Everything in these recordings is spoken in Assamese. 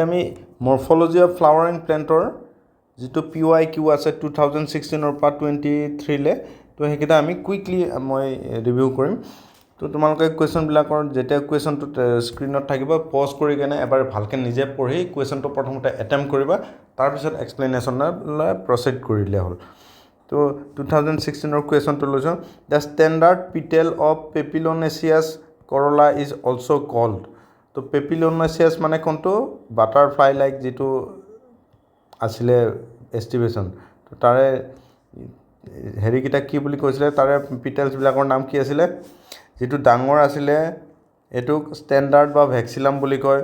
আমি মৰ্ফলজি অফ ফ্লাৱাৰিং প্লেণ্টৰ যিটো PYQ আছে 2016 পৰা 23 তো সেইকেইটা আমি কুইকলি মই ৰিভিউ কৰিম। তো তোমালোকে কুৱেশ্যনবিলাকৰ যেতিয়া কুৱেশ্যনটো স্ক্ৰীনত থাকিব পজ কৰি কেনে এবাৰ ভালকৈ নিজে পঢ়ি কুৱেশ্যনটো প্ৰথমতে এটেম্প কৰিবা, তাৰপিছত এক্সপ্লেনেশ্যনলৈ প্ৰচিড কৰিলে হ'ল। তো 2016 কুৱেশ্যনটো লৈছোঁ, the standard petal of papilionaceous corolla is also' called. তো পেপিলোনেচিয়াছ মানে কোনটো? বাটাৰফ্লাই লাইক যিটো আছিলে এষ্টিভেশ্যন, তো তাৰে হেৰিকেইটা কি বুলি কৈছিলে, তাৰে পিটেলছবিলাকৰ নাম কি আছিলে? যিটো ডাঙৰ আছিলে এইটোক ষ্টেণ্ডাৰ্ড বা ভেক্সিলাম বুলি কয়।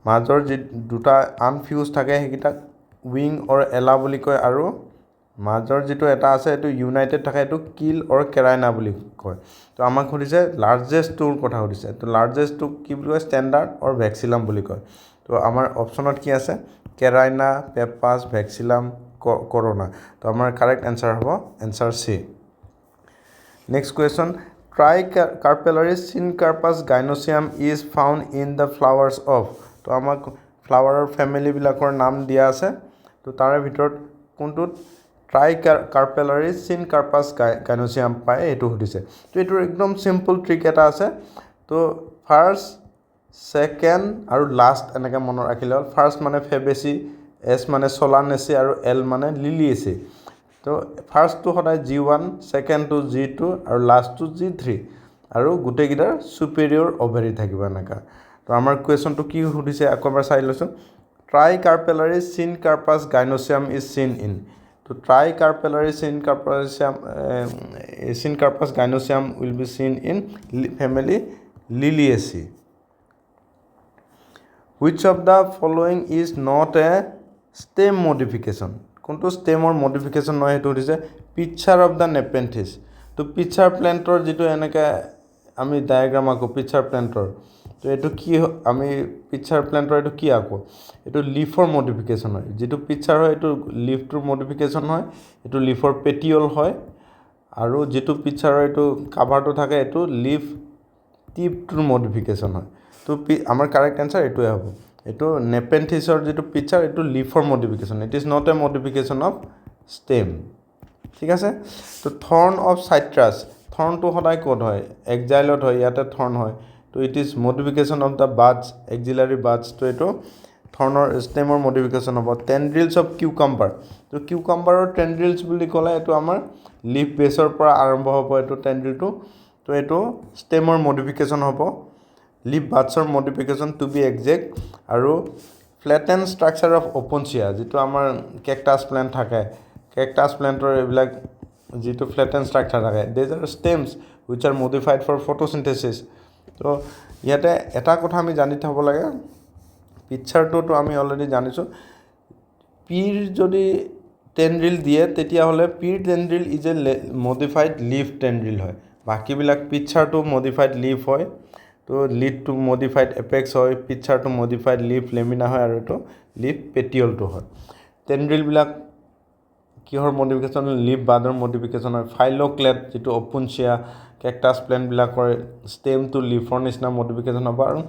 মাজৰ যি দুটা আনফিউজ থাকে সেইকেইটাক উইং অৰ এলা বুলি কয়, আৰু মাজৰ যিটো এটা আছে এইটো ইউনাইটেড থাকে, এইটো কিল অৰ কেৰাইনা বুলি কয়। তো আমাক সুধিছে লাৰ্জেষ্টটোৰ কথা সুধিছে, তো লাৰ্জেষ্টটোক কি বুলি কয়? ষ্টেণ্ডাৰ্ড অৰ ভেক্সিলাম বুলি কয়। তো আমাৰ অপশ্যনত কি আছে? Carina, pappus, vexillum, corona. তো আমাৰ কাৰেক্ট এনচাৰ হ'ব answer C. Next question, tricarpellary syncarpous gynoecium is found in the flowers of. তো আমাক ফ্লাৱাৰৰ ফেমিলিবিলাকৰ নাম দিয়া আছে, তো তাৰে ভিতৰত কোনটোত ট্ৰাইকাৰ্পেলাৰি চিনকাৰ্পাছ গাইনচিয়াম পায় এইটো সুধিছে। তো এইটোৰ একদম চিম্পল ট্ৰিক এটা আছে। তো ফাৰ্ষ্ট, ছেকেণ্ড আৰু লাষ্ট এনেকৈ মনত ৰাখিলে হ'ল। ফাৰ্ষ্ট মানে ফেবেচি, এছ মানে চলানেচি আৰু এল মানে লিলিয়েচি। তো ফাৰ্ষ্টটো সদায় G1, ছেকেণ্ডটো G2 আৰু লাষ্টটো G3, আৰু গোটেইকেইটাৰ ছুপেৰিয়ৰ অভেৰি থাকিব এনেকুৱা। তো আমাৰ কুৱেশ্যনটো কি সুধিছে আকৌ এবাৰ চাই লৈছোঁ, ট্ৰাইকাৰ্পেলাৰি syncarpous gynoecium is seen in. তো tricarpellary syncarpous gynoecium will be seen in family Liliaceae. Which of the following is not a stem modification? কোনটো ষ্টেমৰ মডিফিকেশ্যন নহয় সেইটো সুধিছে। Picture of the Nepenthes. তো পিকচাৰ প্লেণ্টৰ যিটো এনেকৈ আমি ডায়েগ্ৰাম আঁকো পিকচাৰ প্লেণ্টৰ, তো এইটো কি আমি পিকচাৰ প্লেণ্টৰ এইটো কি আঁকো? এইটো লিফৰ মডিফিকেশ্যন হয়। যিটো পিকচাৰ হয় এইটো লিফটোৰ মডিফিকেশ্যন হয়, এইটো লিফৰ পেটিঅল হয়, আৰু যিটো পিকচাৰৰ এইটো কাভাৰটো থাকে এইটো লিফ টিপটোৰ মডিফিকেশ্যন হয়। তো আমাৰ কাৰেক্ট এনচাৰ এইটোৱে হ'ব। এইটো নেপেন্থিছৰ যিটো পিকচাৰ এইটো লিফৰ modification, it is not a modification of stem. ঠিক আছে। তো থৰ্ন অফ চাইট্ৰাছ, থৰ্নটো সদায় ক'ত হয়? এক্সাইলত হয়, ইয়াতে থৰ্ন হয়। তো it is modification of the Buds, axillary Buds. তো এইটো থৰ্নৰ ষ্টেমৰ মডিফিকেশ্যন হ'ব। টেণ্ড্ৰিলছ অফ কিউকাম্বাৰ, তো কিউকাম্বাৰৰ টেণ্ড্ৰিলছ বুলি ক'লে এইটো আমাৰ লিফ বেছৰ পৰা আৰম্ভ হ'ব এইটো টেণ্ড্ৰিলটো। তো এইটো ষ্টেমৰ মডিফিকেশ্যন হ'ব, লিফ বাডছৰ মডিফিকেশ্যন টু বি একজেক্ট। আৰু ফ্লেটেন ষ্ট্ৰাকচাৰ অফ অপনচিয়া, যিটো আমাৰ কেকটাছ প্লেণ্ট থাকে, কেকটাছ প্লেণ্টৰ এইবিলাক যিটো ফ্লেটেন ষ্ট্ৰাকচাৰ থাকে, these are stems which are modified for photosynthesis. তো ইয়াতে এটা কথা আমি জানি থ'ব লাগে, পিকচাৰটোতো আমি অলৰেডি জানিছোঁ, পিৰ যদি টেণ্ড্ৰিল দিয়ে তেতিয়াহ'লে পিৰ tendril is a modified leaf tendril হয়। বাকীবিলাক পিকচাৰটো মডিফাইড লিফ হয়, তো লিডটো মডিফাইড এপেক্স হয়, পিকচাৰটো মডিফাইড লিফ লেমিনা হয়, আৰু এইটো লিফ পেটিঅলটো হয়। টেণ্ড্ৰিলবিলাক কিহৰ মডিফিকেশ্যন? লিফ বাডৰ মডিফিকেশ্যন হয়। ফাইল'ক্লেড যিটো অপুনচিয়া কেকটাছ প্লেণ্টবিলাকৰ ষ্টেমটো লিফৰ নিচিনা মডিফিকেশ্যন হ'ব, আৰু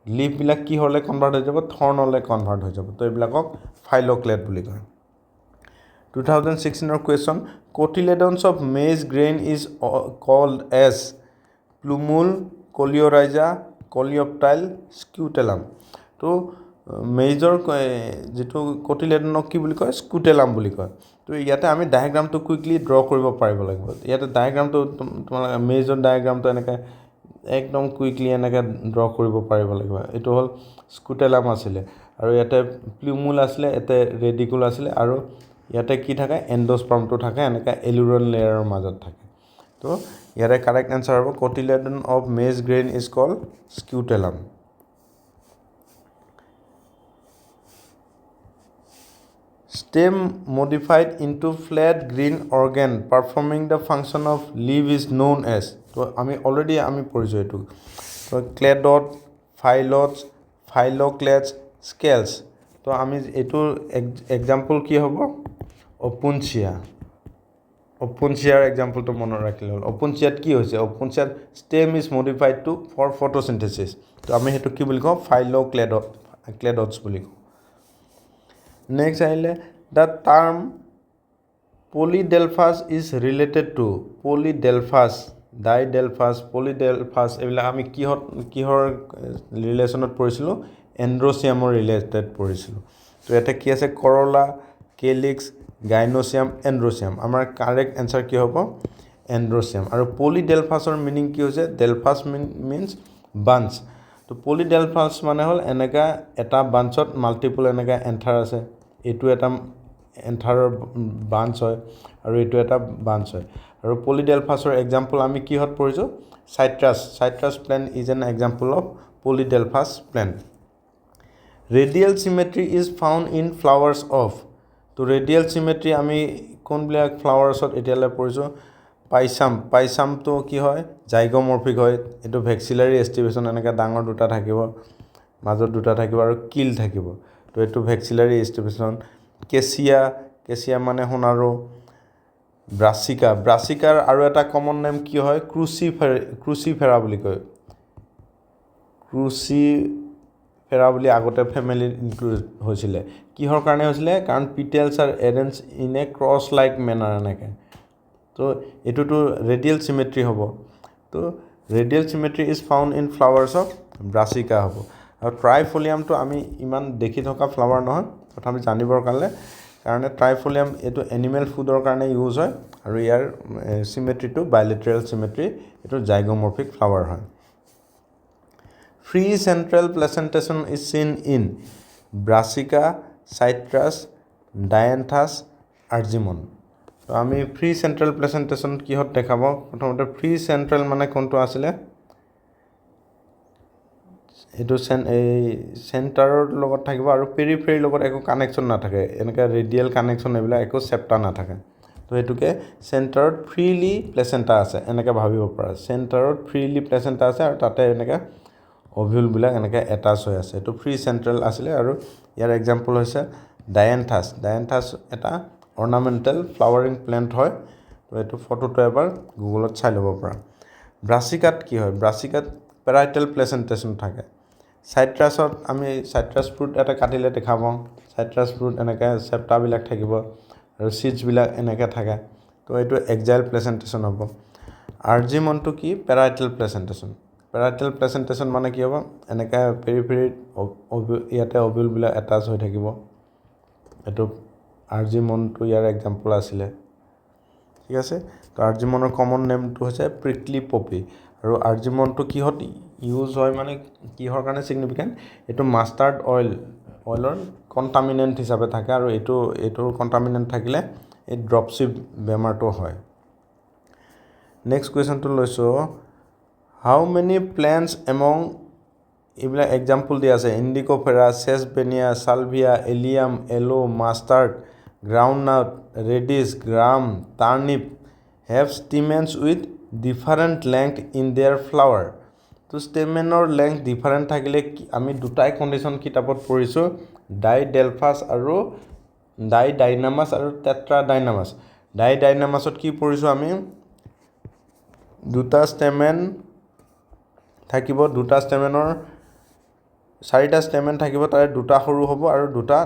লিফবিলাক কি হ'লে কনভাৰ্ট হৈ যাব? থৰ্নলৈ কনভাৰ্ট হৈ যাব। তো এইবিলাকক ফাইল'ক্লেড বুলি কয়। 2016 question, কোটিলেডনছ of maize grain is cold as প্লুমুল, কলিঅ'ৰাইজা, কলিঅপ্টাইল, স্কিউটেলাম। তো মেজৰ যিটো কোটিলেডনক কি বুলি কয়? স্কিউটেলাম বুলি কয়। তো ইয়াতে আমি ডায়েগ্ৰামটো কুইকলি ড্ৰ কৰিব পাৰিব লাগিব। ইয়াতে ডায়েগ্ৰামটো তোমালোকে মেজৰ ডায়েগ্ৰামটো এনেকৈ একদম কুইকলি এনেকৈ ড্ৰ কৰিব পাৰিব লাগিব। এইটো হ'ল স্কিউটেলাম আছিলে, আৰু ইয়াতে প্লুমুল আছিলে, ইয়াতে ৰেডিকুল আছিলে, আৰু ইয়াতে কি থাকে? এণ্ডস্পাৰ্মটো থাকে এনেকৈ এলুৰন লেয়াৰৰ মাজত থাকে। তো ইয়াতে কাৰেক্ট এনচাৰ হ'ব cotyledon of maize grain is called scutellum. Stem modified into flat green organ performing the function of leaf is known as. তো আমি অলৰেডি পঢ়িছোঁ এইটো। তো ক্লেডট, ফাইলটছ, ফাইল'ক্লেডছ, স্কেলছ। তো আমি এইটোৰ এক্সাম্পল কি হ'ব? অপুনচিয়া। অপুনচিয়াৰ এক্সাম্পলটো মনত ৰাখিলে হ'ল। অপুনচিয়াত কি হৈছে? অপুনচিয়াত stem is modified to for photosynthesis. তো আমি সেইটো কি বুলি কওঁ? ফাইল'ক্লেডত। ক্লেডটছ বুলি কওঁ নেক্সট আহিলে the term polyadelphous is related to polyadelphous diadelphous polyadelphous এইবিলাক আমি কিহৰ ৰিলেশ্যনত পঢ়িছিলোঁ এণ্ড্ৰচিয়ামৰ ৰিলেটেড পঢ়িছিলোঁ তো ইয়াতে কি আছে কৰলা কেলিক্স গাইনচিয়াম এণ্ড্ৰচিয়াম আমাৰ কাৰেক্ট এনচাৰ কি হ'ব এণ্ড্ৰচিয়াম আৰু পলিডেলফাছৰ মিনিং কি হৈছে ডেলফাছ মিনছ বাঞ্চ তো পলিডেলফাছ মানে হ'ল এনেকা এটা বাঞ্চত মাল্টিপল এনেকা এন্থাৰ আছে এইটো এটা এন্থাৰৰ বাঞ্চ হয় আৰু এইটো এটা বাঞ্চ হয় আৰু পলিডেলফাছৰ এক্সাম্পল আমি কিহত পঢ়িছোঁ citrus plant is an example of polyadelphous plant radial symmetry is found in flowers of তো ৰেডিয়েল চিমেট্ৰি আমি কোনবিলাক ফ্লাৱাৰ্ছত এতিয়ালৈ পঢ়িছোঁ পাইচামটো কি হয় জাইগমৰ্ফিক হয় এইটো ভেক্সিলাৰী এষ্টিভেশ্যন এনেকৈ ডাঙৰ দুটা থাকিব মাজত দুটা থাকিব আৰু কিল থাকিব তো এইটো ভেক্সিলাৰী এষ্টিভেশ্যন কেচিয়া মানে সোণাৰু ব্ৰাছিকাৰ আৰু এটা কমন নেম কি হয় ক্ৰুচিফেৰা বুলি কয় ক্ৰুচিফেৰা বুলি আগতে ফেমিলিত ইনক্লুড হৈছিলে কিহৰ কাৰণে হৈছিলে কাৰণ petals are arrange in a cross like manner এনেকৈ তো এইটোতো ৰেডিয়েল চিমেট্ৰি হ'ব তো radial symmetry is found in flowers of Brassica হ'ব আৰু ট্ৰাইফলিয়ামটো আমি ইমান দেখি থকা ফ্লাৱাৰ নহয় তথাপি জানিবৰ কাৰণে ট্ৰাইফলিয়াম এইটো এনিমেল ফুডৰ কাৰণে ইউজ হয় আৰু ইয়াৰ চিমেট্ৰিটো বাইলেটেৰেল চিমেট্ৰি এইটো জাইগমৰ্ফিক ফ্লাৱাৰ হয় free central প্লেচেণ্টেশ্যন is seen in ব্ৰাছিকা চাইট্ৰাছ ডায়েন্থাছ আৰ্জিমন তো আমি ফ্ৰী চেণ্ট্ৰেল প্লেচেণ্টেশ্যন কিহত দেখাব প্ৰথমতে ফ্ৰী চেণ্ট্ৰেল মানে কোনটো আছিলে এইটো এই চেণ্টাৰৰ লগত থাকিব আৰু পেৰিফেৰীৰ লগত একো কানেকশ্যন নাথাকে এনেকৈ ৰেডিয়েল কানেকশ্যন এইবিলাক একো চেপ্টাৰ নাথাকে তো সেইটোকে চেণ্টাৰত ফ্ৰীলি প্লেচেণ্টা আছে এনেকৈ ভাবিব পৰা চেণ্টাৰত ফ্ৰীলি প্লেচেণ্টা আছে আৰু তাতে এনেকৈ অভিউলবিলাক এনেকৈ এটাচ হৈ আছে এইটো ফ্ৰী চেণ্ট্ৰেল আছিলে আৰু ইয়াৰ এক্সাম্পল হৈছে ডায়েন্থাছ এটা অৰ্নামেণ্টেল ফ্লাৱাৰিং প্লেণ্ট হয় তো এইটো ফটোটো এবাৰ গুগলত চাই ল'ব পৰা ব্ৰাছিকাত কি হয় ব্ৰাছিকাত পেৰাইটেল প্লেচেণ্টেশ্যন থাকে চাইট্ৰাছত আমি চাইট্ৰাছ ফ্ৰুট এটা কাটিলে দেখা পাওঁ চাইট্ৰাছ ফ্ৰুট এনেকৈ চেপ্টাবিলাক থাকিব আৰু চিডছবিলাক এনেকৈ থাকে তো এইটো এক্সাইল প্লেচেণ্টেশ্যন হ'ব আৰ্জিমনটো কি পেৰাইটেল প্লেচেণ্টেশ্যন মানে কি হ'ব এনেকৈ পেৰিফেৰীত ইয়াতে অভিউলবিলাক এটাচ হৈ থাকিব এইটো আৰ্জিমনটো ইয়াৰ এক্সাম্পল আছিলে ঠিক আছে তো আৰ্জিমনৰ কমন নেমটো হৈছে প্ৰিকলি পপি আৰু আৰ্জিমনটো কিহত ইউজ হয় মানে কিহৰ কাৰণে ছিগনিফিকেণ্ট এইটো মাষ্টাৰ্ড অইলৰ কণ্টামিনেণ্ট হিচাপে থাকে আৰু এইটোৰ কণ্টামিনেণ্ট থাকিলে এই ড্ৰপছিপ বেমাৰটো হয় নেক্সট কুৱেশ্যনটো লৈছোঁ হাউ মেনি প্লেণ্টছ এমং এইবিলাক এক্সাম্পল দিয়া আছে Indigofera Sesbania Salvia Allium aloe mustard groundnut radish gram turnip have stamens with different length in their flower তো ষ্টেমেনৰ লেংথ ডিফাৰেণ্ট থাকিলে আমি দুটাই কণ্ডিশ্যন কিতাপত পঢ়িছোঁ ডাইডেলফাছ আৰু ডাইনামাছ আৰু ডাইনামাছত কি পঢ়িছোঁ আমি দুটা ষ্টেমেন থাকিব দুটা ষ্টেমেনৰ চাৰিটা ষ্টেমেন থাকিব তাৰে দুটা সৰু হ'ব আৰু দুটা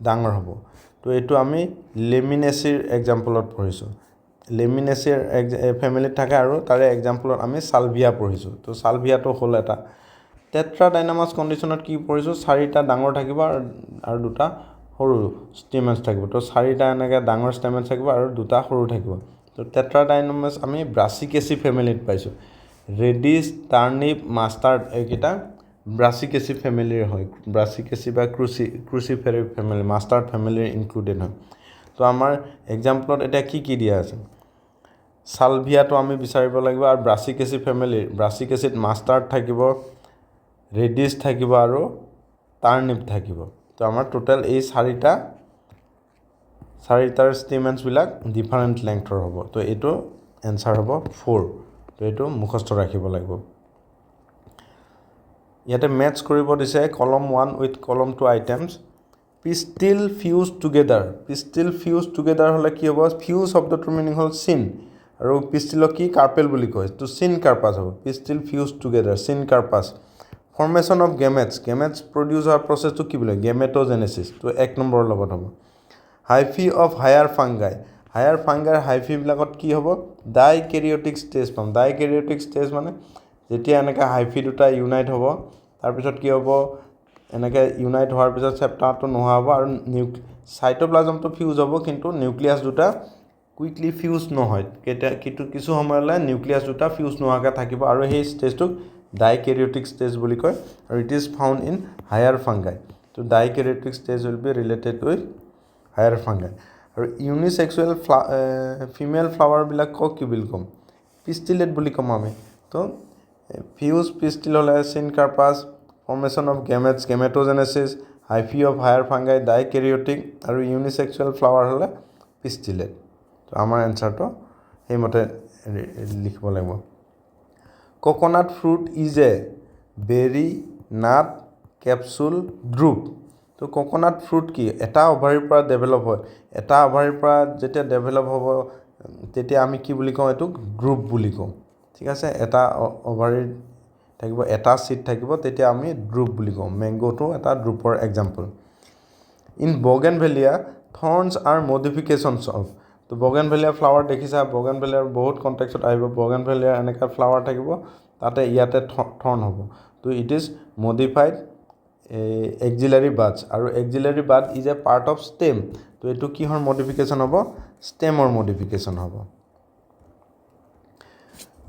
ডাঙৰ হ'ব তো এইটো আমি লেমিনেচিৰ এক্সাম্পলত পঢ়িছোঁ লেমিনেচিৰ ফেমিলিত থাকে আৰু তাৰে এক্সাম্পলত আমি ছালভিয়া পঢ়িছোঁ তো ছালভিয়াটো হ'ল এটা টেট্ৰাডাইনামাছ কণ্ডিশ্যনত কি পঢ়িছোঁ চাৰিটা ডাঙৰ থাকিব আৰু দুটা সৰু ষ্টেমেন্স থাকিব তো চাৰিটা এনেকৈ ডাঙৰ ষ্টেমেন্স থাকিব আৰু দুটা সৰু থাকিব তো টেট্ৰাডাইনামাছ আমি ব্ৰাছিকেচি ফেমিলিত পাইছোঁ ৰেডিছ টাৰ্নিপ মাষ্টাৰ্ড এইকেইটা ব্ৰাছিকেচি ফেমিলিৰ হয় ব্ৰাছিকেচি বা ক্ৰুচিফেৰি ফেমিলি মাষ্টাৰ্ড ফেমিলিৰ ইনক্লুডেড হয় তো আমাৰ এক্সাম্পলত এতিয়া কি দিয়া আছে ছালভিয়াটো আমি বিচাৰিব লাগিব আৰু ব্ৰাছিকেচিত মাষ্টাৰ্ড থাকিব ৰেডিছ থাকিব আৰু টাৰ্নিপ থাকিব তো আমাৰ টোটেল এই চাৰিটাৰ ষ্টেমেন্সবিলাক ডিফাৰেণ্ট লেংথৰ হ'ব তো এইটো এনচাৰ হ'ব 4 তো এইটো মুখস্থ ৰাখিব লাগিব ইয়াতে মেটচ কৰিব দিছে কলম 1 উইথ কলম 2 আইটেমছ পিষ্টিল ফিউজ টুগেডাৰ হ'লে কি হ'ব ফিউজ শব্দটোৰ মিনিং হ'ল চিন আৰু পিষ্টিলক কি কাৰ্পেল বুলি কয় তো চিন কাৰ্পাছ হ'ব পিষ্টিল ফিউজ টুগেডাৰ চিন কাৰ্পাছ ফৰ্মেশ্যন অফ গেমেটছ প্ৰডিউচ হোৱাৰ প্ৰচেছটো কি বোলে গেমেট'জেনেচিছ তো 1 নম্বৰৰ লগত হ'ব হাইফি অফ হায়াৰ ফাংগাইৰ হাইফিবিলাকত কি হ'ব ডাইকেৰিঅটিক ষ্টেজ পাম ডাইকেৰিঅটিক ষ্টেজ মানে যেতিয়া এনেকৈ হাইফি দুটা ইউনাইট হ'ব তাৰপিছত কি হ'ব এনেকৈ ইউনাইট হোৱাৰ পিছত চেপ্টাৰটো নোহোৱা হ'ব আৰু চাইটোপ্লাজমটো ফিউজ হ'ব কিন্তু নিউক্লিয়াছ দুটা কুইকলি ফিউজ নহয় কিছু সময়লৈ নিউক্লিয়াছ দুটা ফিউজ নোহোৱাকৈ থাকিব আৰু সেই ষ্টেজটোক ডাইকেৰিঅটিক ষ্টেজ বুলি কয় আৰু it is found in higher fungi তো dikaryotic stage will be related with higher fungi আৰু ইউনিচেক্সুৱেল ফিমেল ফ্লাৱাৰবিলাকক কি বুলি ক'ম পিষ্টিলেট বুলি ক'ম আমি তো ফিউজ পিষ্টিল হ'লে syncarpous formation of gametogenesis hyphae of higher fungi dikaryotic আৰু ইউনিচেক্সুৱেল ফ্লাৱাৰ হ'লে পিষ্টিলেট তো আমাৰ এনচাৰটো সেইমতে লিখিব লাগিব coconut fruit is a berry nut capsule drupe তো কোকোনাট ফ্ৰুট কি এটা অভাৰীৰ পৰা ডেভেলপ হয় এটা অভাৰীৰ পৰা যেতিয়া ডেভেলপ হ'ব তেতিয়া আমি কি বুলি কওঁ এইটোক ড্ৰুপ বুলি কওঁ ঠিক আছে এটা অভাৰীৰ থাকিব এটা চিড থাকিব তেতিয়া আমি ড্ৰুপ বুলি কওঁ মেংগোটো এটা ড্ৰুপৰ example in bougainvillea thorns are modifications of তো বগেনভেলিয়া ফ্লাৱাৰ দেখিছা বগেনভেলিয়াৰ বহুত কণ্টেক্সত আহিব বগেনভেলিয়াৰ এনেকুৱা ফ্লাৱাৰ থাকিব তাতে ইয়াতে থৰ্ন হ'ব তো it is modified axillary buds আৰু axillary bud is a part of stem তো এইটো কিহৰ মডিফিকেশ্যন হ'ব ষ্টেমৰ মডিফিকেশ্যন হ'ব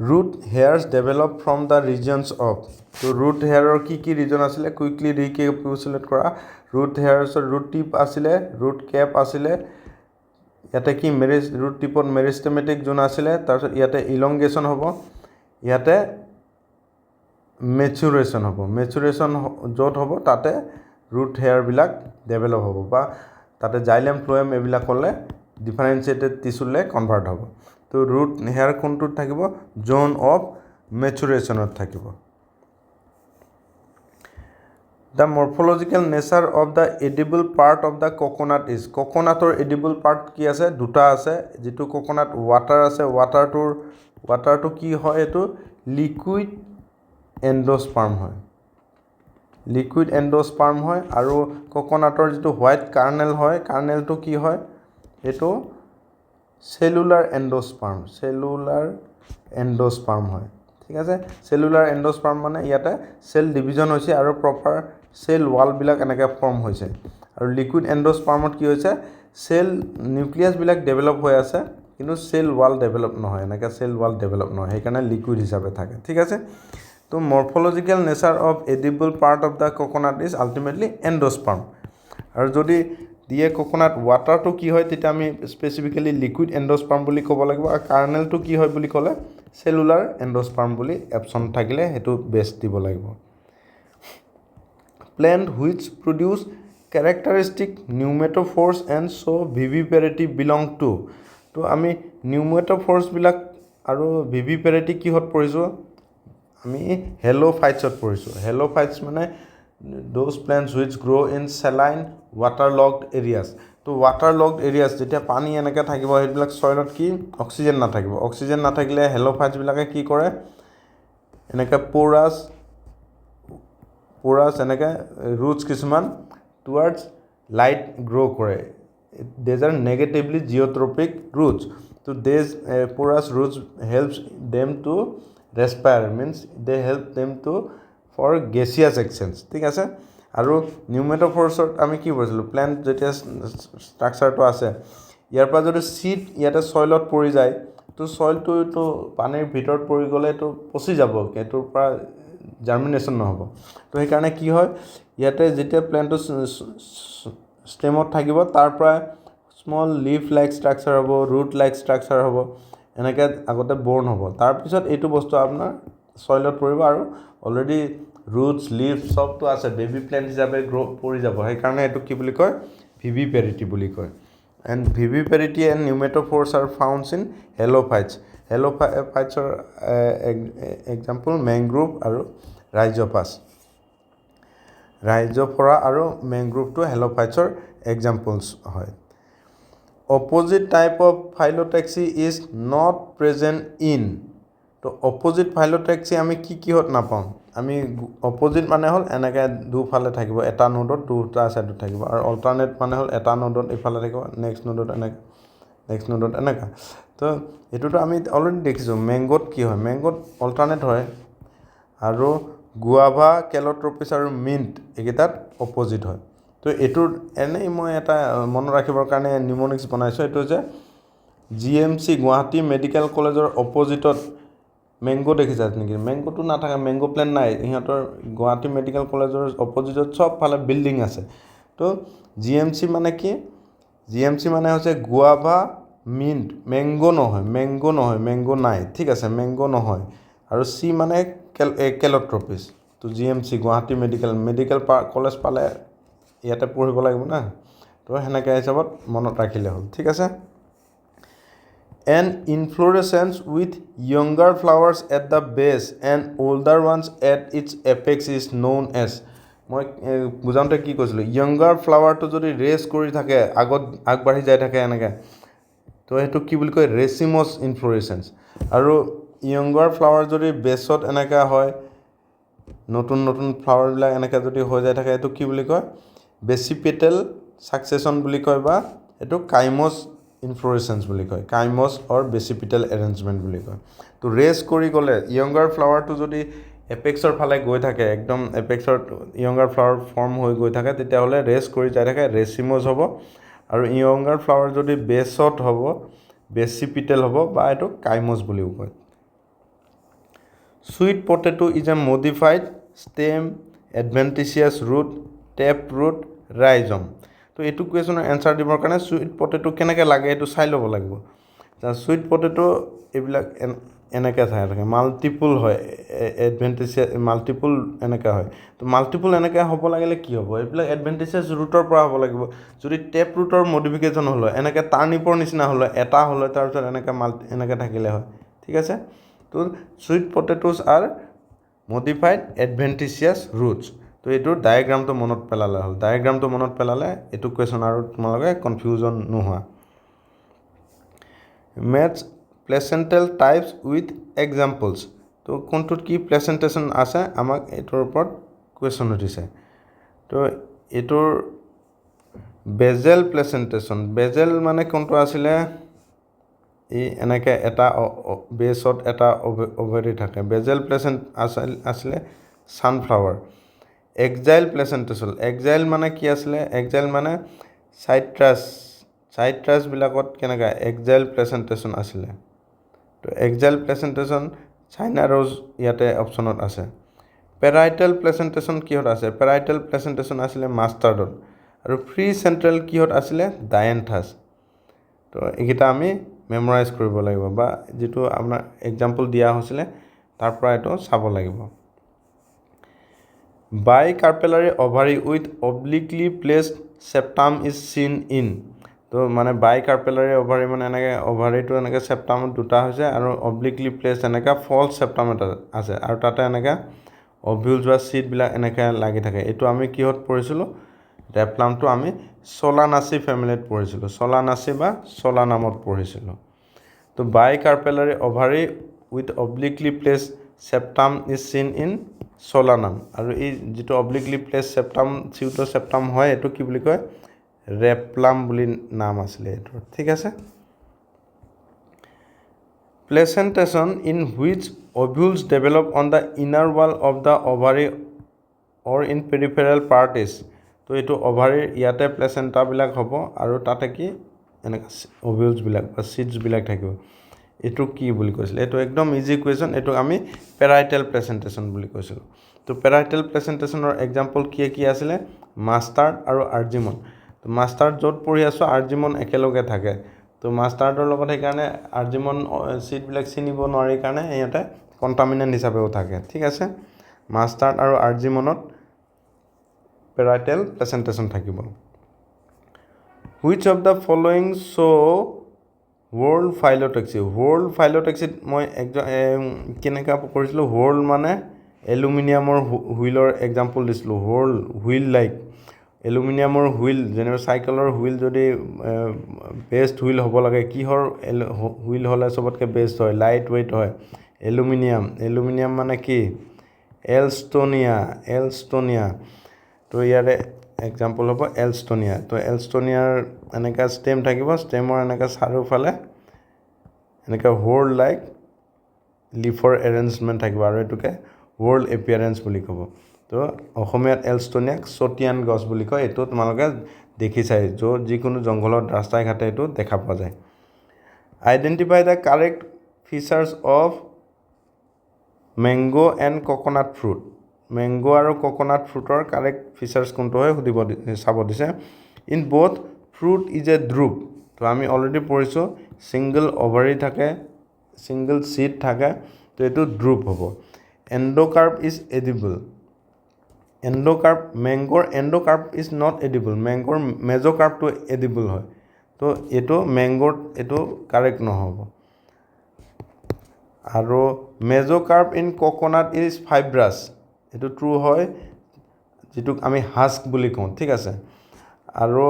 root hairs develop from the regions of তো ৰুট হেয়াৰৰ কি ৰিজন আছিলে কুইকলি ৰিকেপিচুলেট কৰা ৰুট হেয়াৰ্ছৰ ৰুট টিপ আছিলে ৰুট কেপ আছিলে ইয়াতে কি ৰুট টিপত মেৰিষ্টেমেটিক জোন আছিলে তাৰপিছত ইয়াতে ইলংগেশ্যন হ'ব ইয়াতে মেচুৰেশ্যন হ'ব মেচুৰেশ্যন য'ত হ'ব তাতে ৰুট হেয়াৰবিলাক ডেভেলপ হ'ব বা তাতে জাইলেম ফ্লোয়েম এইবিলাক হ'লে ডিফাৰেঞ্চিয়েটেড টিচুলৈ কনভাৰ্ট হ'ব তো ৰুট হেয়াৰ কোনটোত থাকিব জ'ন অফ মেচুৰেশ্যনত থাকিব the morphological nature of the edible part of the coconut is কোকোনাটৰ এডিবল পাৰ্ট কি আছে দুটা আছে যিটো কোকোনাট ৱাটাৰ আছে ৱাটাৰটো কি হয় এইটো লিকুইড এণ্ডোস্পাৰ্ম হয় আৰু কোকোনাটৰ যিটো হোৱাইট কাৰ্নেল হয় কাৰ্নেলটো কি হয় এইটো চেলুলাৰ এণ্ডোস্পাৰ্ম হয় ঠিক আছে চেলুলাৰ এণ্ডোস্পাৰ্ম মানে ইয়াতে চেল ডিভিজন হৈছে আৰু প্ৰপাৰ চেল ৱালবিলাক এনেকৈ ফৰ্ম হৈছে আৰু লিকুইড এণ্ডোস্পাৰ্মত কি হৈছে চেল নিউক্লিয়াছবিলাক ডেভেলপ হৈ আছে কিন্তু চেল ৱাল ডেভেলপ নহয় এনেকৈ চেল ৱাল ডেভেলপ নহয় সেইকাৰণে লিকুইড হিচাপে থাকে ঠিক আছে তো morphological nature of edible part of the coconut is ultimately endosperm আৰু যদি দিয়ে কোকোনাট ৱাটাৰটো কি হয় তেতিয়া আমি স্পেচিফিকেলি লিকুইড এণ্ডোস্পাৰ্ম বুলি ক'ব লাগিব আৰু কাৰ্নেলটো কি হয় বুলি ক'লে চেলুলাৰ এণ্ডোস্পাৰ্ম বুলি অপশ্যন থাকিলে সেইটো বেষ্ট দিব লাগিব plant which produce characteristic pneumatophores and show' vivipary belong to তো আমি নিউমেট'ফৰ্ছবিলাক আৰু ভিভিপেৰিটি কিহত পঢ়িছোঁ আমি হেল'ফাইটছত পঢ়িছোঁ হেল'ফাইটছ মানে those plants which grow' in saline water logged areas তো ৱাটাৰ লগড এৰিয়াছ যেতিয়া পানী এনেকৈ থাকিব সেইবিলাক চইলত কি অক্সিজেন নাথাকিলে হেল'ফাইটছবিলাকে কি কৰে এনেকৈ প'ৰাছ এনেকৈ ৰুটছ কিছুমান টুৱাৰ্ডছ লাইট গ্ৰ' কৰে these are negatively geotropic roots তো these porous roots helps them to respire means they help them to for gaseous exchange ঠিক আছে আৰু নিউমেট'ফৰ্ছত আমি কি কৰিছিলোঁ প্লেণ্ট যেতিয়া ষ্ট্ৰাকচাৰটো আছে ইয়াৰ পৰা যদি চিড ইয়াতে চইলত পৰি যায় তো চইলটো পানীৰ ভিতৰত পৰি গ'লে এইটো পচি যাব সেইটোৰ পৰা জাৰ্মিনেশ্যন নহ'ব তো সেইকাৰণে কি হয় ইয়াতে যেতিয়া প্লেণ্টটো ষ্টেমত থাকিব তাৰ পৰা স্মল লিফ লাইক ষ্ট্ৰাকচাৰ হ'ব ৰুট লাইক ষ্ট্ৰাকচাৰ হ'ব এনেকৈ আগতে বৰ্ণ হ'ব তাৰপিছত এইটো বস্তু আপোনাৰ চইলত পৰিব আৰু অলৰেডি ৰুটছ লিভ চবটো আছে বেবী প্লেণ্ট হিচাপে পৰি যাব সেইকাৰণে এইটো কি বুলি কয় ভিভিপেৰিটি বুলি কয় and ভিভিপেৰিটি and নিউমেট'ফৰ্ছ R ফাউণ্ডছ in হেল'ফাইটছৰ example mangrove আৰু ৰাইজ'ফৰা আৰু মেংগ্ৰোভটো হেল'ফাইটছৰ এক্সাম্পলছ হয় opposite type of ফাইল'টেক্সি is not present in তো অপজিট ফাইলোটেক্সি আমি কিহত নাপাওঁ আমি অপজিট মানে হ'ল এনেকৈ দুফালে থাকিব এটা নোডত দুটা ছাইডত থাকিব আৰু অল্টাৰনেট মানে হ'ল এটা নোডত ইফালে থাকিব নেক্সট নোডত এনেকৈ নেক্সট নোডত এনেকুৱা তো এইটোতো আমি অলৰেডি দেখিছোঁ মেংগোত কি হয় মেংগোত অল্টাৰনেট হয় আৰু গুৱাভা কেলট্ৰপিছ আৰু মিণ্ট এইকেইটাত অপজিট হয় তো এইটোৰ এনেই মই এটা মনত ৰাখিবৰ কাৰণে নিউমনিক্স বনাইছোঁ এইটো যে GMC গুৱাহাটী মেডিকেল কলেজৰ অপজিটত মেংগো দেখিছা নেকি মেংগোটো নাথাকে মেংগো প্লেন নাই সিহঁতৰ গুৱাহাটী মেডিকেল কলেজৰ অপজিটত চবফালে বিল্ডিং আছে তো GMC মানে কি GMC মানে হৈছে গুৱাভা মিণ্ট মেংগো নহয় মেংগো নাই ঠিক আছে মেংগো নহয় আৰু C মানে কেলট্ৰপিছ তো GMC গুৱাহাটী মেডিকেল কলেজ পালে ইয়াতে পঢ়িব লাগিব না তো সেনেকৈ হিচাপত মনত ৰাখিলে হ'ল ঠিক আছে An inflorescence with younger flowers at the base and older ones at its apex is known as মই বুজাওঁতে কি কৈছিলোঁ younger flowerটো যদি ৰেচ কৰি থাকে আগত আগবাঢ়ি যাই থাকে এনেকৈ তো সেইটো কি বুলি কয় ৰেচিমছ ইনফ্ল'ৰেচেঞ্চ আৰু younger flower যদি বেছত এনেকৈ হয় নতুন নতুন ফ্লাৱাৰবিলাক এনেকৈ যদি হৈ যাই থাকে এইটো কি বুলি কয় বেচিপেটেল ছাকচেশ্যন বুলি কয় বা এইটো কাইমছ ইনফ্ল'ৰেচেঞ্চ বুলি কয় কাইমছ অৰ বেচিপিটেল এৰেঞ্জমেণ্ট বুলি কয় তো ৰেচ কৰি গ'লে য়ংগাৰ ফ্লাৱাৰটো যদি এপেক্সৰ ফালে গৈ থাকে একদম এপেক্সৰ য়ংগাৰ ফ্লাৱাৰ ফৰ্ম হৈ গৈ থাকে তেতিয়াহ'লে ৰেচ কৰি যাই থাকে ৰেচিমছ হ'ব আৰু য়ংগাৰ ফ্লাৱাৰ যদি বেছত হ'ব বেচিপিটেল হ'ব বা এইটো কাইমছ বুলিও কয় Sweet potato is a modified stem, adventitious root, taproot, rhizome. তো এইটো কুৱেশ্যনৰ এনচাৰ দিবৰ কাৰণে চুইট পটেটো কেনেকৈ লাগে এইটো চাই ল'ব লাগিব চুইট পটেটো এইবিলাক এনেকৈ চাই থাকে মাল্টিপুল হয় এডভেণ্টেচিয়াছ মাল্টিপুল এনেকৈ হয় তো মাল্টিপুল এনেকৈ হ'ব লাগিলে কি হ'ব এইবিলাক এডভেণ্টেচিয়াছ ৰুটৰ পৰা হ'ব লাগিব যদি টেপ ৰুটৰ মডিফিকেশ্যন হ'ল হয় এনেকৈ টাৰ্নিপৰ নিচিনা হ'ল হয় এটা হ'ল হয় তাৰপিছত এনেকৈ থাকিলে হয় ঠিক আছে তো sweet potatoes are modified adventitious roots তো এইটোৰ ডায়েগ্ৰামটো মনত পেলালে হ'ল ডায়েগ্ৰামটো মনত পেলালে এইটো কুৱেশ্যন আৰু তোমালোকে কনফিউজন নোহোৱা মেথছ প্লেচেণ্টেল টাইপছ উইথ এক্সাম্পলছ তো কোনটোত কি প্লেচেণ্টেশ্যন আছে আমাক এইটোৰ ওপৰত কুৱেশ্যন সুধিছে তো এইটোৰ বেজেল প্লেচেণ্টেশ্যন বেজেল মানে কোনটো আছিলে এই এনেকৈ এটা বেছত এটা অভেৰি থাকে বেজেল প্লেচেণ্ট আছিলে ছানফ্লাৱাৰ এক্সাইল প্লেচেণ্টেশ্যন এক্সাইল মানে কি আছিলে এক্সাইল মানে চাইট্ৰাছবিলাকত কেনেকৈ এক্সাইল প্লেচেণ্টেশ্যন আছিলে তো এক্সাইল প্লেচেণ্টেশ্যন চাইনা ৰ'জ ইয়াতে অপশ্যনত আছে পেৰাইটেল প্লেচেণ্টেশ্যন কিহত আছে পেৰাইটেল প্লেচেণ্টেশ্যন আছিলে মাষ্টাৰ্ডত আৰু ফ্ৰী চেণ্ট্ৰেল কিহত আছিলে ডায়েন্থাছ তো এইকেইটা আমি মেমৰাইজ কৰিব লাগিব বা যিটো আপোনাৰ এক্সাম্পল দিয়া হৈছিলে তাৰ পৰা এইটো চাব লাগিব বাই কাৰ্পেলাৰী ovary with অব্লিকলি placed চেপ্টাম is seen in তো মানে বাই কাৰ্পেলাৰী অভাৰী মানে এনেকৈ অভাৰীটো এনেকৈ চেপ্টামত দুটা হৈছে আৰু অব্লিকলি প্লেচ এনেকৈ ফল্ছ চেপ্টাম এটা আছে আৰু তাতে এনেকৈ অভিউলছ বা চিডবিলাক এনেকৈ লাগি থাকে এইটো আমি কিহত পঢ়িছিলোঁ ৰেপ্লামটো আমি চলানাচি ফেমিলিত পঢ়িছিলোঁ চলানাচি বা চলানামত পঢ়িছিলোঁ তো বাই কাৰ্পেলাৰী ovary with অব্লিকলি place চেপ্টাম is seen in চলানাম আৰু এই যিটো অব্লিকলি প্লেচ চেপ্টাম চিউটো চেপ্টাম হয় এইটো কি বুলি কয় ৰেপ্লাম বুলি নাম আছিলে এইটোৰ ঠিক আছে placentation in which ovules develop on the inner wall of the ovary or in peripheral parts তো এইটো অভাৰীৰ ইয়াতে প্লেচেণ্টাবিলাক হ'ব আৰু তাতে কি এনেকৈ অভিউলছবিলাক বা চিডছবিলাক থাকিব এইটো কি বুলি কৈছিলে এইটো একদম ইজি কুৱেশ্যন এইটো আমি পেৰাইটেল প্লেচেণ্টেশ্যন বুলি কৈছিলোঁ তো পেৰাইটেল প্লেচেণ্টেশ্যনৰ এক্সাম্পল কি আছিলে মাষ্টাৰ্ড আৰু আৰ্জিমন তো মাষ্টাৰ্ড য'ত পঢ়ি আছোঁ আৰ্জিমন একেলগে থাকে তো মাষ্টাৰ্ডৰ লগত সেইকাৰণে আৰ্জিমন চিডবিলাক চিনিব নোৱাৰি কাৰণে সিহঁতে কণ্টামিনেণ্ট হিচাপেও থাকে ঠিক আছে মাষ্টাৰ্ড আৰু আৰ্জিমনত পেৰাইটেল প্লেচেণ্টেশ্যন থাকিব which of the following show' whorled ফাইল'টেক্সিত মই কেনেকৈ কৰিছিলোঁ ৱৰ্ল্ড মানে এলুমিনিয়ামৰ হুইলৰ এক্সাম্পল দিছিলোঁ হুইল লাইক এলুমিনিয়ামৰ হুইল যেনেকৈ চাইকেলৰ হুইল যদি বেষ্ট হুইল হ'ব লাগে কিহৰ হুইল হ'লে চবতকৈ বেষ্ট হয় লাইট ৱেইট হয় এলুমিনিয়াম মানে কি এলষ্টনিয়া তো ইয়াৰে এক্সাম্পল হ'ব এলষ্টনিয়া তো এলষ্টনিয়াৰ এনেকা ষ্টেম থাকিব ষ্টেমৰ এনেকা চাৰিওফালে এনেকা হোল লাইক লিফৰ এৰেঞ্জমেণ্ট থাকিব আৰু এটোকে ৱৰ্ল্ড এপিয়াৰেঞ্চ বুলি ক'ব তো অসমীয়াত এলষ্টনিয়াক চটিয়ান গছ বুলি কয় এটো তোমালোকে দেখি চাই যিকোনো জংঘলত ৰাস্তাই ঘাটে এটো দেখা পোৱা যায় identify the correct features of mango and coconut fruit mango আৰু কোকোনাট ফ্ৰুটৰ কাৰেক্ট ফিচাৰ্ছ কোনটো হয় সুধিব চাব দিছে in both fruit is A drupe তো আমি অলৰেডি পঢ়িছোঁ সিংগল অভাৰি থাকে সিংগল সিড থাকে তো এটো ড্ৰুপ হ'ব এণ্ডোকাৰ্প ইজ এডিবল মেংগোৰ এণ্ডোকাৰ্প ইজ নট এডিবল মেংগোৰ মেজোকাৰ্পটো এডিবল হয় তো এটো মেংগোৰ এটো কাৰেক্ট নহ'ব আৰু mesocarp in coconut is fibrous এটো ট্ৰু হয় যেটোক আমি হাস্ক বুলি কওঁ ঠিক আছে আৰু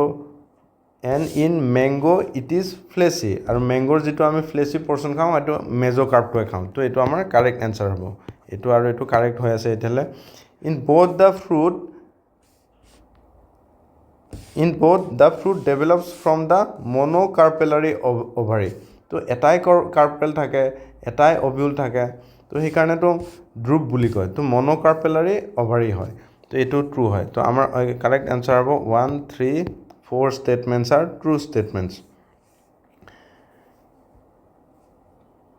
and in mango it is fleshy আৰু মেংগোৰ যেটো আমি ফ্লেচি পৰ্চন খাওঁ এটো মেজোকাৰ্পটোৱে খাওঁ তো এটো আমাৰ কাৰেক্ট এনসাৰ হ'ব এটো আৰু এটো কাৰেক্ট হৈ আছে এতিয়ালে in both the fruit develops from the monocarpellary ovary তো এটাই কাৰ্পেল থাকে এটাই অভিউল থাকে তো সেইকাৰণে তো ড্ৰুপ বুলি কয় তো মনোকাৰ্পেলাৰী অভাৰি হয় তো এটো ট্ৰু হয় তো আমাৰ কাৰেক্ট আনসাৰ হ'ব 1 3 4 statements are true statements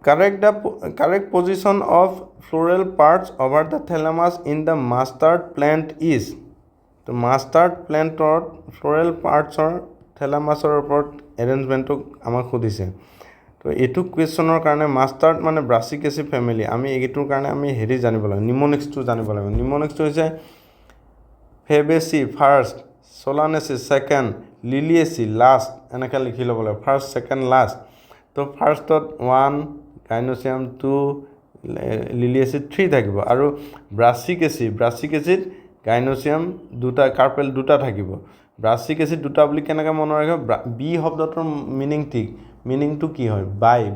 correct position of floral parts over the thalamus in the mustard plant is তো mustard plant or floral parts or thalamus or ওপৰত arrangement আমাক সুধিছে তো এটো কোৱেশ্চনৰ কাৰণে mustard মানে brassicaceae family আমি এইটোৰ কাৰণে আমি হেৰি জানিব লাগিব নিমোনিক্সটো জানিব লাগিব নিমোনিক্সটো হৈছে Fabaceae first Solanaceae second Liliaceae last এনেকা লিখি ল'ব লাগিব first second last তো ফাৰ্ষ্টত 1 Gynoecium 2 Liliaceae 3 থাকিব আৰু Brassicaceae Gynoecium দুটা কাৰ্পেল দুটা থাকিব Brassicaceae দুটা বুলি কেনেকৈ মনত ৰাখিব বি শব্দটোৰ মিনিংটো কি হয়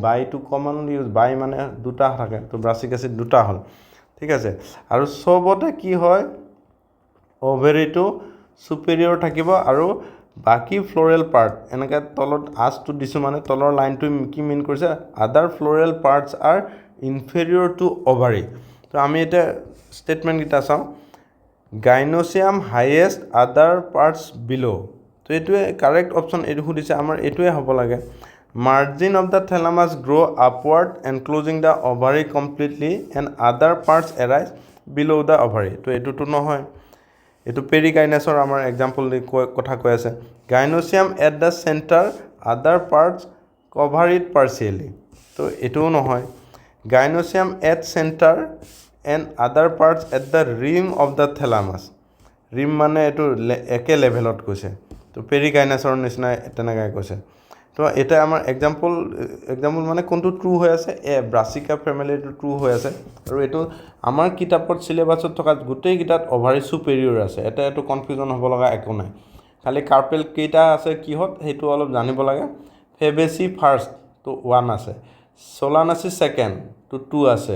বাই টু কমনলি ইউজ বাই মানে দুটা থাকে তো Brassicaceae দুটা হ'ল ঠিক আছে আৰু সবতে কি হয় ওভেৰিটো সুপিৰিয়ৰ থাকিব আৰু বাকি ফ্লোৰেল পাৰ্ট এনেকা তলত আজটো দিছো মানে তলৰ লাইনটো কি মিন কৰিছে other floral parts are inferior to ovary তো আমি এটা স্টেটমেন্ট কিটা চাও গাইনোচিয়াম হাইয়েষ্ট আদাৰ পাৰ্টস বিলো তো এটোৱে কাৰেক্ট অপচন এটো সুধিছে আমাৰ এটোৱে হ'ব লাগে margin of the thalamus grow upward enclosing the ovary completely and other parts arise below the ovary তো এটোটো নহয় এটো পেৰিকাইনাছৰ আমাৰ एग्जांपल কথা কৈ আছে gynoecium at the centre other parts cover it partially তো এটোও নহয় gynoecium at centre and other parts at the rim of the thalamus rim মানে এটো একে লেভেলত কৈছে তো পেৰিকাইনাছৰ নিচিনা তেনেকৈ কৈছে তো এটা আমাৰ एग्जांपल মানে কোনটো ট্ৰু হৈ আছে ব্ৰাসিকা ফ্যামিলিটো ট্ৰু হৈ আছে আৰু এটো আমাৰ কিতাপত সিলেবাসত থকা গোটেই কিতাত ওভাৰি সুপিৰিয়ৰ আছে এটা এটো কনফিউজন হ'ব লগা একো নাই খালি কাৰ্পেল কেইটা আছে কিহত হেতু অলপ জানিব লাগে Fabaceae ফাৰ্স্ট তো 1 আছে Solanaceae সেকেন্ড তো 2 আছে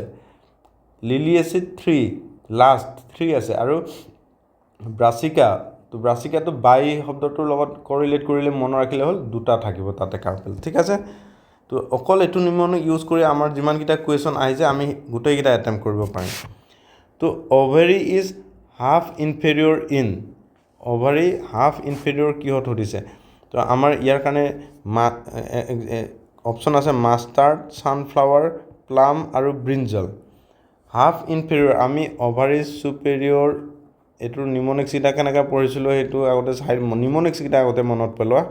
Liliaceae 3 লাস্ট 3 আছে আৰু ব্ৰাসিকা তো ব্ৰাসিকাটো বাই শব্দটোৰ লগত কোৰিলেট কৰিলে মন ৰাখিলে হ'ল দুটা থাকিব তাতে কাৰ্পেল ঠিক আছে তো অকল এটো নিমনিক ইউজ কৰি আমাৰ যিমান কিটা কোৱেশ্চন আহিছে আমি গোটেই কিটা এটেম্প কৰিব পাৰিম তো ovary is half inferior in ovary half inferior কিহত সুধিছে তো আমাৰ ইয়াৰ কাৰণে অপচন আছে মাষ্টাৰ্ড সানফ্লাৱাৰ প্লাম আৰু ব্ৰিঞ্জল হাফ ইনফেৰিয়ৰ আমি ওভাৰি সুপিৰিয়ৰ এটোৰ নিমোনিক্স কিটা কেনেকৈ পঢ়িছিলো হেতু আগতে নিমোনিক্স কিটা আগতে মনত পেলোৱা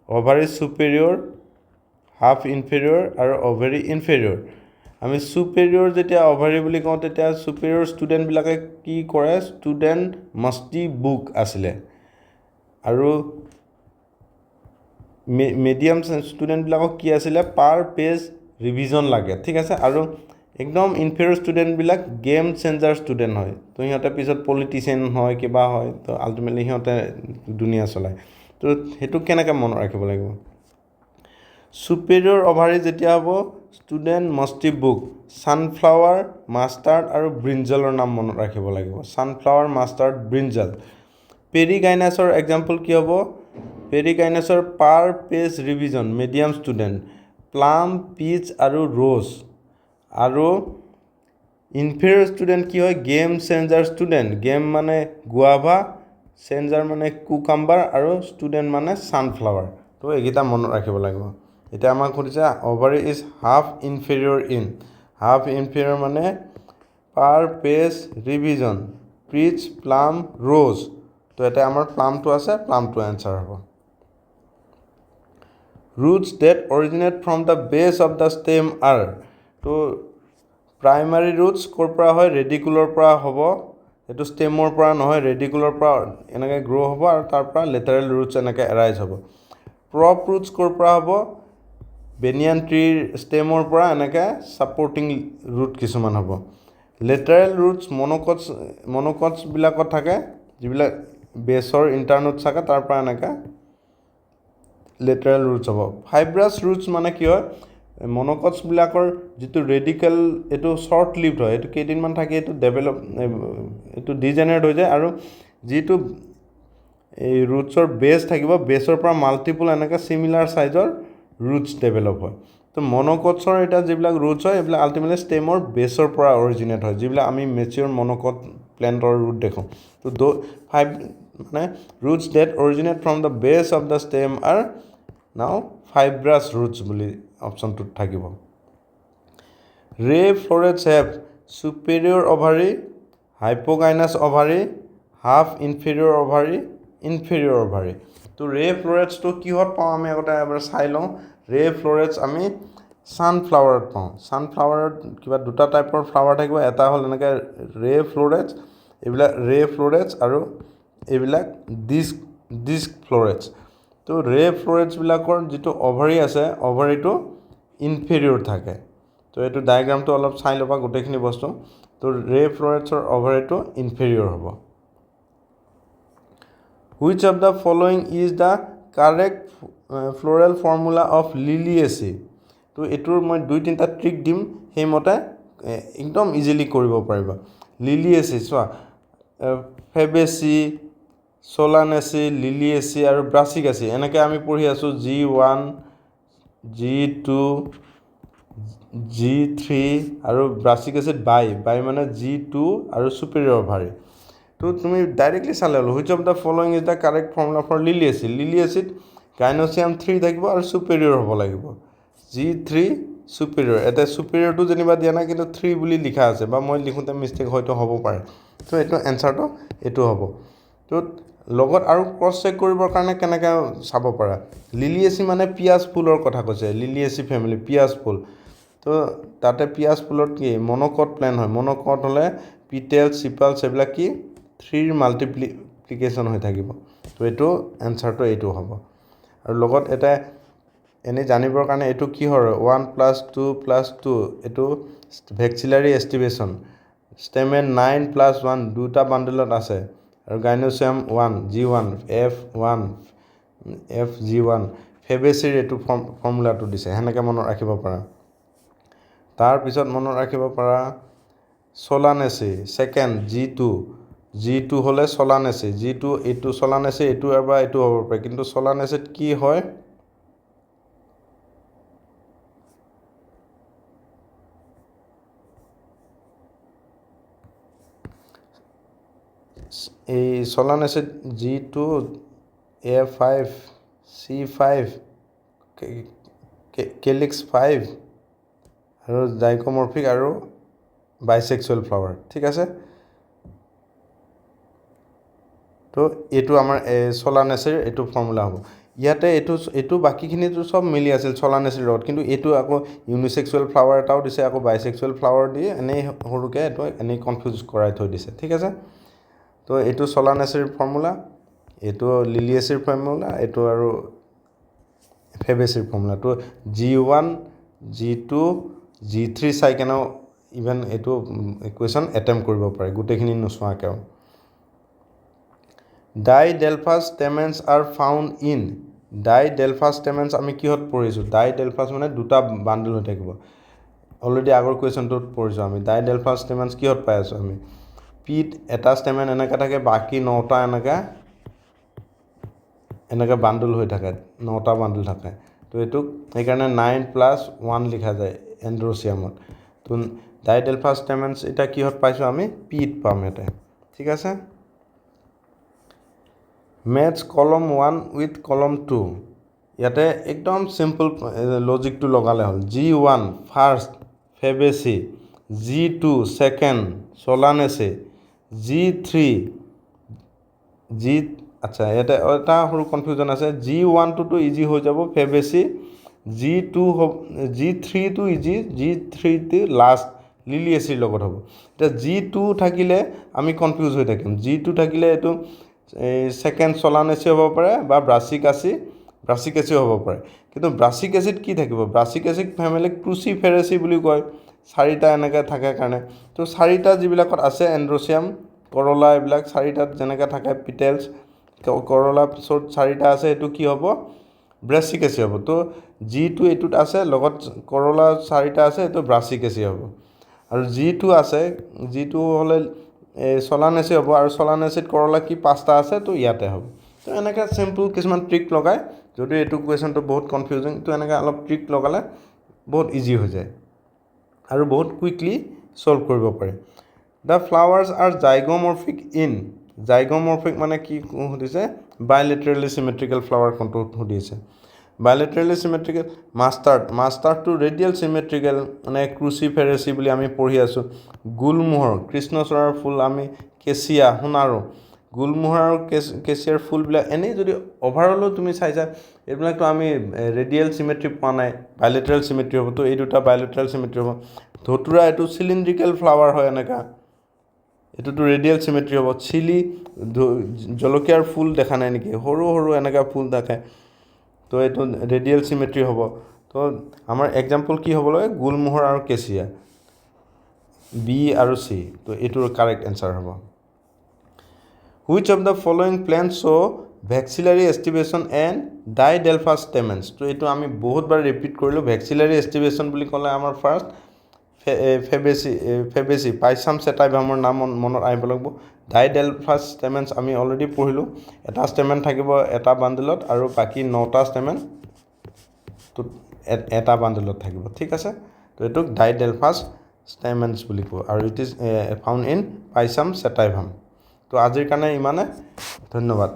ওভাৰি সুপিৰিয়ৰ হাফ ইনফেৰিয়ৰ আৰু ওভাৰি ইনফেৰিয়ৰ আমি সুপিৰিয়ৰ যেতিয়া ওভাৰি বুলি কওঁ তেতিয়া সুপিৰিয়ৰ ষ্টুডেন্ট বিলাকে কি কৰে ষ্টুডেন্ট মাস্টি বুক আছিলে আৰু মিডিয়াম ষ্টুডেন্ট বিলাকক কি আছিলে পাৰ পেজ ৰিভিজন লাগে ঠিক আছে আৰু একদম ইনফেৰিয়ৰ ষ্টুডেন্ট বিলাক গেম চেঞ্জাৰ ষ্টুডেন্ট হয় তো ইহঁতে পিছত পলিটিচিয়ান হয় কিবা হয় তো আলটিমেটলি ইহঁতে দুনিয়া চলায় তো হেতু কেনেকৈ মনত ৰাখিব লাগিব Superior ovary যেতিয়া হ'ব student must book sunflower mustard আৰু brinjal নাম মনত ৰাখিব লাগিব sunflower mustard brinjal perigynous example কি হ'ব perigynous per page revision medium student plum peach আৰু rose আৰু inferior student কি হয় game changer student game মানে guava changer মানে cucumber আৰু student মানে sunflower তো এইকেইটা মনত ৰাখিব লাগিব এটা আমাক কৈছে ovary is half inferior মানে per page revision peach plum rose তো এটা আমাৰ প্লামটো আছে প্লামটো आंसर হ'ব roots that originate from the base of the stem are তো primary roots কৰ পৰা হয় radicular পৰা হ'ব এটো stemৰ পৰা নহয় radicular পৰা এনেকৈ grow হ'ব আৰু তাৰ পৰা lateral roots এনেকৈ arise হ'ব prop roots কৰ পৰা হ'ব banyan tree stemৰ পৰা এনেকৈ supporting root কিছুমান হ'ব lateral roots monocots বিলাকত থাকে যিবিলাক বেছৰ ইন্টাৰনোট থাকে তাৰ পৰা এনেকৈ lateral roots হ'ব fibrous roots মানে কি হয় monocots বিলাকৰ যেটো radical এটো short lived হয় এটো কেইদিন মান থাকে এটো ডেভেলপ এটো ডিজেনাৰেট হৈ যায় আৰু যেটো এই rootsৰ বেছ থাকিব বেছৰ পৰা মাল্টিপল এনেকা সিমিলাৰ সাইজৰ roots ডেভেলপ হয় তো monocotsৰ এটা যিবিলাক roots হয় এইবিলাক আলটিমেটলি ষ্টেমৰ বেছৰ পৰা অৰিজিনেট হয় যিবিলাক আমি মেচিউৰ monocot প্লান্টৰ root দেখো তো ফাইভ মানে roots that originate from the base of the stem are now fibrous roots বুলি অপচনটোত থাকিব ray florets have superior ovary hypogynous ovary half inferior ovary তো ray florets তো কিহত পাওঁ আমি আগতে এবাৰ চাই লওঁ ray florets আমি সানফ্লাৱাৰত পাওঁ সানফ্লাৱাৰত কিবা দুটা টাইপৰ ফ্লাৱাৰ থাকিব এটা হ'ল এনেকৈ ray florets এইবিলাক ray florets আৰু এইবিলাক ডিস্ক florets তো ray florets বিলাকৰ যেটো ovary আছে ovaryটো inferior থাকে তো এটো ডায়াগ্ৰামটো অলপ চাই লবা গোটেইখিনি বস্তু তো ray floretsৰ ovaryটো inferior হ'ব which of the following is the correct floral formula of liliaceae তো এটোৰ মই দুই তিনটা ট্ৰিক দিম হেমতে একদম ইজিলি কৰিব পাৰিবা liliaceae চোৱা fabaceae solanaceae liliaceae আৰু brassicaceae এনেকৈ আমি পঢ়ি আছো G1 G2 G3 আৰু brassicaceae বাই মানে G2 আৰু superior ovary তো তুমি ডাইৰেক্টলি চালে হল which of the following is the correct formula for liliaceae gynoecium 3 থাকিব আৰু superior হ'ব লাগিব G3 superior এটা superior টো যেনিবা দিয়া নাই কিন্তু 3 বুলি লিখা আছে বা মই লিখোতে মিস্টেক হয়তো হ'ব পাৰে তো এটো আনসাৰটো এটো হ'ব তো লগত আৰু ক্ৰস চেক কৰিবৰ কাৰণে কেনেকৈ চাব পাৰা liliaceae মানে পিয়াজ ফুলৰ কথা কৈছে liliaceae ফ্যামিলি পিয়াজ ফুল তো তাতে পিয়াজ ফুলত কি মনোকট প্ল্যান্ট হয় মনোকট হলে পিটেল সিপালস এবিলাক কি 3 মাল্টিপ্লিকেশন হৈ থাকিব তো এটো আনসাৰটো এটো হ'ব আৰু লগত এটা এনে জানিবৰ কাৰণে এটো কি হয় 1 + 2 + 2 এটো ভেক্সিলাৰী এষ্টিভেশন ষ্টেমেন 9 + 1 দুটা বান্ডলত আছে আৰু গাইনোচিয়াম 1 G1 F1 FG1 ফেবেচিৰ এটো ফৰ্মুলাটো দিছে হেনেকে মনত ৰাখিব পাৰা তাৰ পিছত মনত ৰাখিব পাৰা Solanaceae সেকেন্ড G2 হলে Solanaceae G2 এটো Solanaceae এটো এবা এটো হ'ব পাৰে কিন্তু Solanaceae কি হয় এই Solanaceae G2 A5 C5 calyx 5 আৰু জাইগোমorphic আৰু bisexual flower ঠিক আছে তো এটো আমাৰ Solanaceae এটো ফৰ্মুলা হ'ব ইয়াতে এটো বাকিখিনি তো সব মিলি আছিল Solanaceae লগত কিন্তু এটো আকৌ ইউনিসেক্সুৱেল ফ্লাৱাৰ এটাও দিছে আকৌ বাইসেক্সুৱেল ফ্লাৱাৰ দি এনে হৰুকে এটো এনে কনফিউজ কৰাই থৈ দিছে ঠিক আছে তো এটো Solanaceae ফৰ্মুলা এটো liliaceae ফৰ্মুলা এটো আৰু fabaceae ফৰ্মুলা তো G1 G2 G3 চাই কেনে ইভেন এটো ইকুৱেশ্যন এটেম্প কৰিব পাৰে গুটেখিনি নোচোৱাকৈ Didelphous stamens are found in ডাইডেলফাছ ষ্টেমেন্স আমি কিহত পঢ়িছোঁ ডাইডেলফাছ মানে দুটা বান্ডল হৈ থাকিব অলৰেডি আগৰ কুৱেশ্যনটোত পঢ়িছোঁ আমি ডাইডেলফাছ ষ্টেমেন্স কিহত পাই আছোঁ আমি পিত এটা ষ্টেমেন এনেকৈ থাকে বাকী 9টা এনেকৈ বান্ডল হৈ থাকে 9টা বান্ডল থাকে তো এইটোক সেইকাৰণে 9+1 লিখা যায় এণ্ড্ৰচিয়ামত তো ডাইডেলফাছ ষ্টেমেন্স এটা কিহত পাইছোঁ আমি পিত পাম ইয়াতে ঠিক আছে মেথছ কলম 1 উইথ কলম 2 ইয়াতে একদম সিম্পল লজিকটো লগালে হ'ল G1 first ফেবেচি G2 second সোলানেছে G3 আচ্ছা এটা সৰু কনফিউজন আছে G1 টো ইজি হৈ যাব ফেবেচি G3 টো ইজি G3 টো লাষ্ট লিলিয়েচিৰ লগত হ'ব এটা G2 থাকিলে আমি কনফিউজ হৈ থাকিম G2 থাকিলে এটো সেকেন্ড সোলানেছে হ'ব পাৰে বা ব্ৰাসিক এসিড হ'ব পাৰে কিন্তু ব্ৰাসিক এসিড কি থাকিব ব্ৰাসিক এসিড ফ্যামিলি ক্ৰুচিফেৰেসি বুলি কয় চাৰিটা এনেকৈ থাকে কাৰণে তো চাৰিটা যিবিলাকত আছে এণ্ড্ৰচিয়াম কৰলা এইবিলাক চাৰিটাত যেনেকৈ থাকে পিটেলছ কৰলা পিছত চাৰিটা আছে এটো কি হ'ব ব্ৰাসিক এসিড হ'ব তো G2 এটোত আছে লগত কৰলা চাৰিটা আছে এটো ব্ৰাসিক এসিড হ'ব আৰু G2 আছে G2 হলে সোলানেছে হ'ব আৰু সোলানেছিত কৰলা কি পাঁচটা আছে তো ইয়াতে হ'ব তো এনেকৈ সিম্পল কিছুমান ট্ৰিক লগাই যদি এটো কুৱেশ্যনটো বহুত কনফিউজিং তো এনেকৈ অলপ ট্ৰিক লগালে বহুত ইজি হৈ যায় আৰু বহুত কুইকলি সলভ কৰিব পাৰে The flowers are zygomorphic in zygomorphic মানে কি সুধিছে bilaterally symmetrical flower কোনটো সুধিছে bilaterally symmetrical mustard to radial symmetrical মানে cruciferaceae বুলি আমি পঢ়ি আছো গুলমোহৰ কৃষ্ণচূড়াৰ ফুল আমি কেচিয়া সোণাৰু গুলমোহৰ আৰু কেচিয়াৰ ফুল বিলাক এনে যদি ওভাৰঅল তুমি চাইছা এইবিলাকটো আমি ৰেডিয়েল সিমেট্ৰি পোৱা নাই bilateral symmetry হ'ব তো এই দুটা bilateral symmetry হ'ব ধতুৰা এটো সিলিন্ড্ৰিকেল ফ্লাৱাৰ হয় এনেকা এটোটো ৰেডিয়েল সিমেট্ৰি হ'ব চিলি জলকিয়াৰ ফুল দেখা নাই নেকি সৰু এনেকা ফুল থাকে তো এটো ৰেডিয়েল সিমেট্ৰি হ'ব তো আমাৰ এক্সাম্পল কি হ'ব লাগে গুলমোহৰ আৰু কেচিয়া বি আৰু সি তো এটোৰ কাৰেক্ট আনসাৰ হ'ব Which of the following plants show vexillary estivation and didelphous stamens তো এটো আমি বহুতবাৰ ৰিপিট কৰিলো vexillary estivation বুলি ক'লে আমাৰ ফাৰ্স্ট ফেবেচি পাইছাম সেটাইভামৰ নাম মনত আহিব লাগিব ডাইডেলফাছ ষ্টেমেন্স আমি অলৰেডি পঢ়িলো এটা ষ্টেমেন থাকিব এটা বান্ডলত আৰু বাকি 9টা ষ্টেমেন তো এটা বান্ডলত থাকিব ঠিক আছে তো এটোক ডাইডেলফাছ ষ্টেমেন্স বুলি কয় আৰু ইট ইজ ফাউন্ড ইন পাইছাম সেটাইভাম তো আজিৰ কাৰণে ইমানে ধন্যবাদ